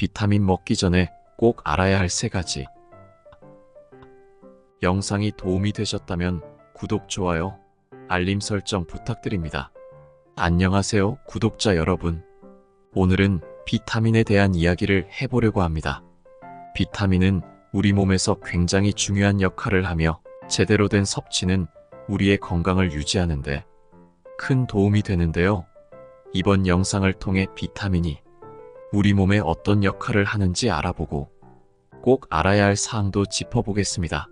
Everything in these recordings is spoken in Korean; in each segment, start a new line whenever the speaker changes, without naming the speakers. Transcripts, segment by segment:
비타민 먹기 전에 꼭 알아야 할 3가지. 영상이 도움이 되셨다면 구독, 좋아요, 알림 설정 부탁드립니다. 안녕하세요, 구독자 여러분. 오늘은 비타민에 대한 이야기를 해보려고 합니다. 비타민은 우리 몸에서 굉장히 중요한 역할을 하며 제대로 된 섭취는 우리의 건강을 유지하는데 큰 도움이 되는데요. 이번 영상을 통해 비타민이 우리 몸에 어떤 역할을 하는지 알아보고 꼭 알아야 할 사항도 짚어보겠습니다.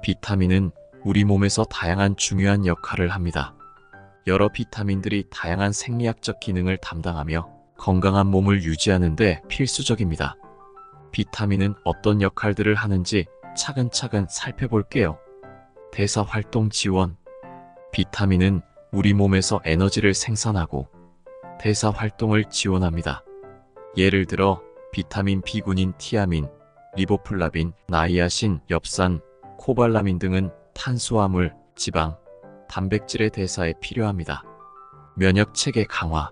비타민은 우리 몸에서 다양한 중요한 역할을 합니다. 여러 비타민들이 다양한 생리학적 기능을 담당하며 건강한 몸을 유지하는 데 필수적입니다. 비타민은 어떤 역할들을 하는지 차근차근 살펴볼게요. 대사활동 지원. 비타민은 우리 몸에서 에너지를 생산하고 대사활동을 지원합니다. 예를 들어 비타민 B군인 티아민, 리보플라빈, 나이아신, 엽산, 코발라민 등은 탄수화물, 지방, 단백질의 대사에 필요합니다. 면역체계 강화.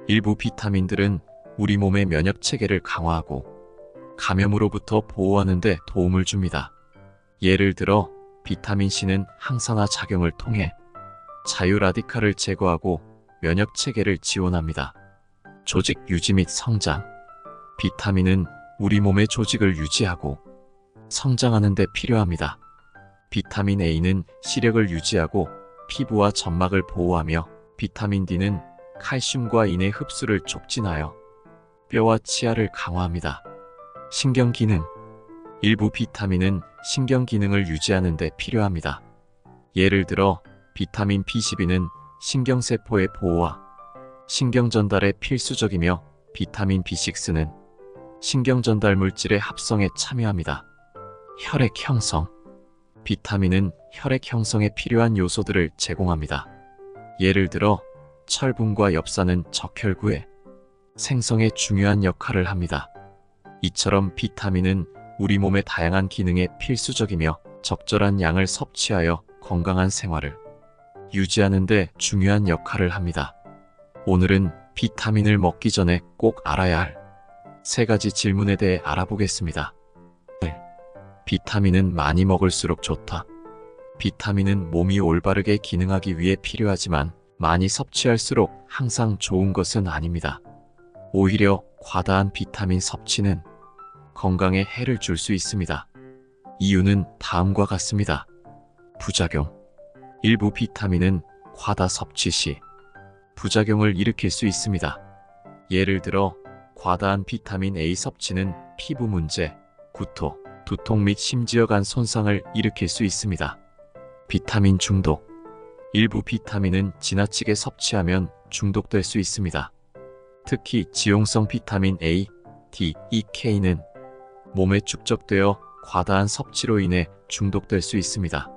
일부 비타민들은 우리 몸의 면역체계를 강화하고 감염으로부터 보호하는 데 도움을 줍니다. 예를 들어 비타민C는 항산화 작용을 통해 자유라디칼을 제거하고 면역체계를 지원합니다. 조직 유지 및 성장. 비타민은 우리 몸의 조직을 유지하고 성장하는 데 필요합니다. 비타민 A는 시력을 유지하고 피부와 점막을 보호하며 비타민 D는 칼슘과 인의 흡수를 촉진하여 뼈와 치아를 강화합니다. 신경기능. 일부 비타민은 신경기능을 유지하는 데 필요합니다. 예를 들어 비타민 B12는 신경세포의 보호와 신경전달에 필수적이며 비타민 B6는 신경전달 물질의 합성에 참여합니다. 혈액 형성. 비타민은 혈액 형성에 필요한 요소들을 제공합니다. 예를 들어 철분과 엽산은 적혈구의 생성에 중요한 역할을 합니다. 이처럼 비타민은 우리 몸의 다양한 기능에 필수적이며 적절한 양을 섭취하여 건강한 생활을 유지하는 데 중요한 역할을 합니다. 오늘은 비타민을 먹기 전에 꼭 알아야 할 3가지 질문에 대해 알아보겠습니다. 1. 비타민은 많이 먹을수록 좋다. 비타민은 몸이 올바르게 기능하기 위해 필요하지만 많이 섭취할수록 항상 좋은 것은 아닙니다. 오히려 과다한 비타민 섭취는 건강에 해를 줄 수 있습니다. 이유는 다음과 같습니다. 부작용. 일부 비타민은 과다 섭취 시 부작용을 일으킬 수 있습니다. 예를 들어 과다한 비타민 A 섭취는 피부 문제, 구토, 두통 및 심지어 간 손상을 일으킬 수 있습니다. 비타민 중독. 일부 비타민은 지나치게 섭취하면 중독될 수 있습니다. 특히 지용성 비타민 A, D, E, K는 몸에 축적되어 과다한 섭취로 인해 중독될 수 있습니다.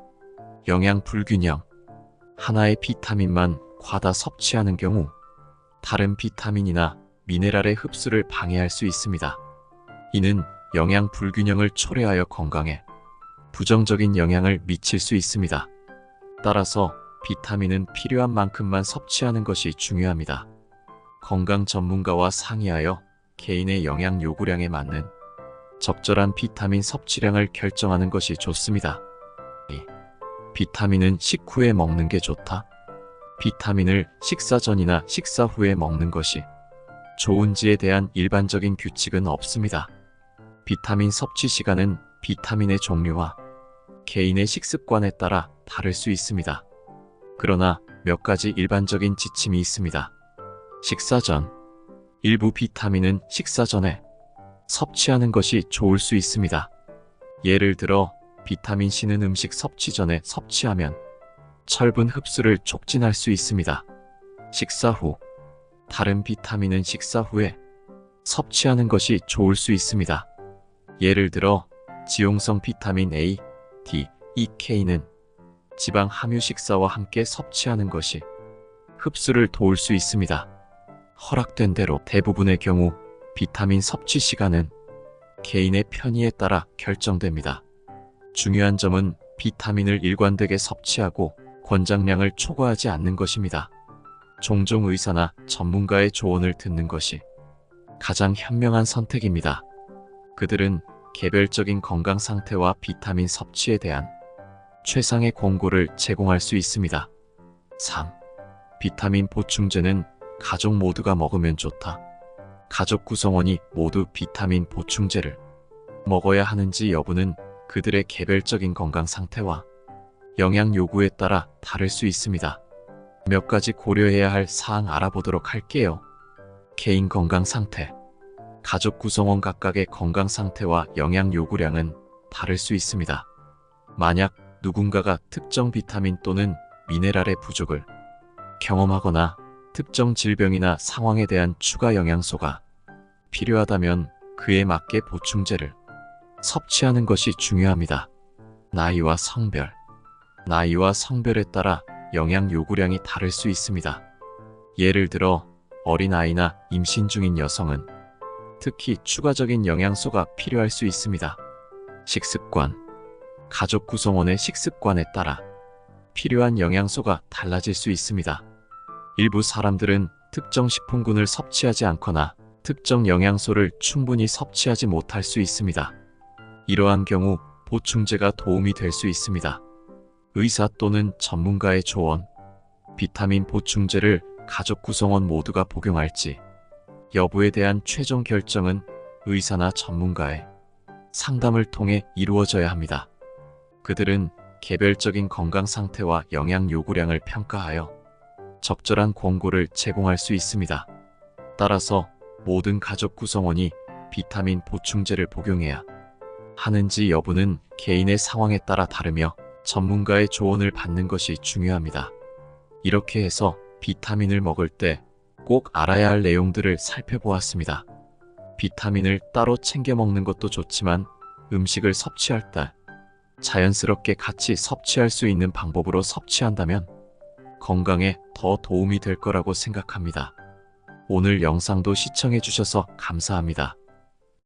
영양 불균형. 하나의 비타민만 과다 섭취하는 경우 다른 비타민이나 미네랄의 흡수를 방해할 수 있습니다. 이는 영양 불균형을 초래하여 건강에 부정적인 영향을 미칠 수 있습니다. 따라서 비타민은 필요한 만큼만 섭취하는 것이 중요합니다. 건강 전문가와 상의하여 개인의 영양 요구량에 맞는 적절한 비타민 섭취량을 결정하는 것이 좋습니다. 2. 비타민은 식후에 먹는 게 좋다. 비타민을 식사 전이나 식사 후에 먹는 것이 좋은지에 대한 일반적인 규칙은 없습니다. 비타민 섭취 시간은 비타민의 종류와 개인의 식습관에 따라 다를 수 있습니다. 그러나 몇 가지 일반적인 지침이 있습니다. 식사 전. 일부 비타민은 식사 전에 섭취하는 것이 좋을 수 있습니다. 예를 들어 비타민 C는 음식 섭취 전에 섭취하면 철분 흡수를 촉진할 수 있습니다. 식사 후. 다른 비타민은 식사 후에 섭취하는 것이 좋을 수 있습니다. 예를 들어 지용성 비타민 A, D, E, K는 지방 함유 식사와 함께 섭취하는 것이 흡수를 도울 수 있습니다. 허락된 대로 대부분의 경우 비타민 섭취 시간은 개인의 편의에 따라 결정됩니다. 중요한 점은 비타민을 일관되게 섭취하고 권장량을 초과하지 않는 것입니다. 종종 의사나 전문가의 조언을 듣는 것이 가장 현명한 선택입니다. 그들은 개별적인 건강 상태와 비타민 섭취에 대한 최상의 공고를 제공할 수 있습니다. 3. 비타민 보충제는 가족 모두가 먹으면 좋다. 가족 구성원이 모두 비타민 보충제를 먹어야 하는지 여부는 그들의 개별적인 건강 상태와 영양 요구에 따라 다를 수 있습니다. 몇 가지 고려해야 할 사항 알아보도록 할게요. 개인 건강 상태. 가족 구성원 각각의 건강 상태와 영양 요구량은 다를 수 있습니다. 만약 누군가가 특정 비타민 또는 미네랄의 부족을 경험하거나 특정 질병이나 상황에 대한 추가 영양소가 필요하다면 그에 맞게 보충제를 섭취하는 것이 중요합니다. 나이와 성별. 나이와 성별에 따라 영양 요구량이 다를 수 있습니다. 예를 들어 어린아이나 임신 중인 여성은 특히 추가적인 영양소가 필요할 수 있습니다. 식습관. 가족 구성원의 식습관에 따라 필요한 영양소가 달라질 수 있습니다. 일부 사람들은 특정 식품군을 섭취하지 않거나 특정 영양소를 충분히 섭취하지 못할 수 있습니다. 이러한 경우 보충제가 도움이 될 수 있습니다. 의사 또는 전문가의 조언. 비타민 보충제를 가족 구성원 모두가 복용할지 여부에 대한 최종 결정은 의사나 전문가의 상담을 통해 이루어져야 합니다. 그들은 개별적인 건강 상태와 영양 요구량을 평가하여 적절한 권고를 제공할 수 있습니다. 따라서 모든 가족 구성원이 비타민 보충제를 복용해야 하는지 여부는 개인의 상황에 따라 다르며 전문가의 조언을 받는 것이 중요합니다. 이렇게 해서 비타민을 먹을 때 꼭 알아야 할 내용들을 살펴보았습니다. 비타민을 따로 챙겨 먹는 것도 좋지만 음식을 섭취할 때 자연스럽게 같이 섭취할 수 있는 방법으로 섭취한다면 건강에 더 도움이 될 거라고 생각합니다. 오늘 영상도 시청해 주셔서 감사합니다.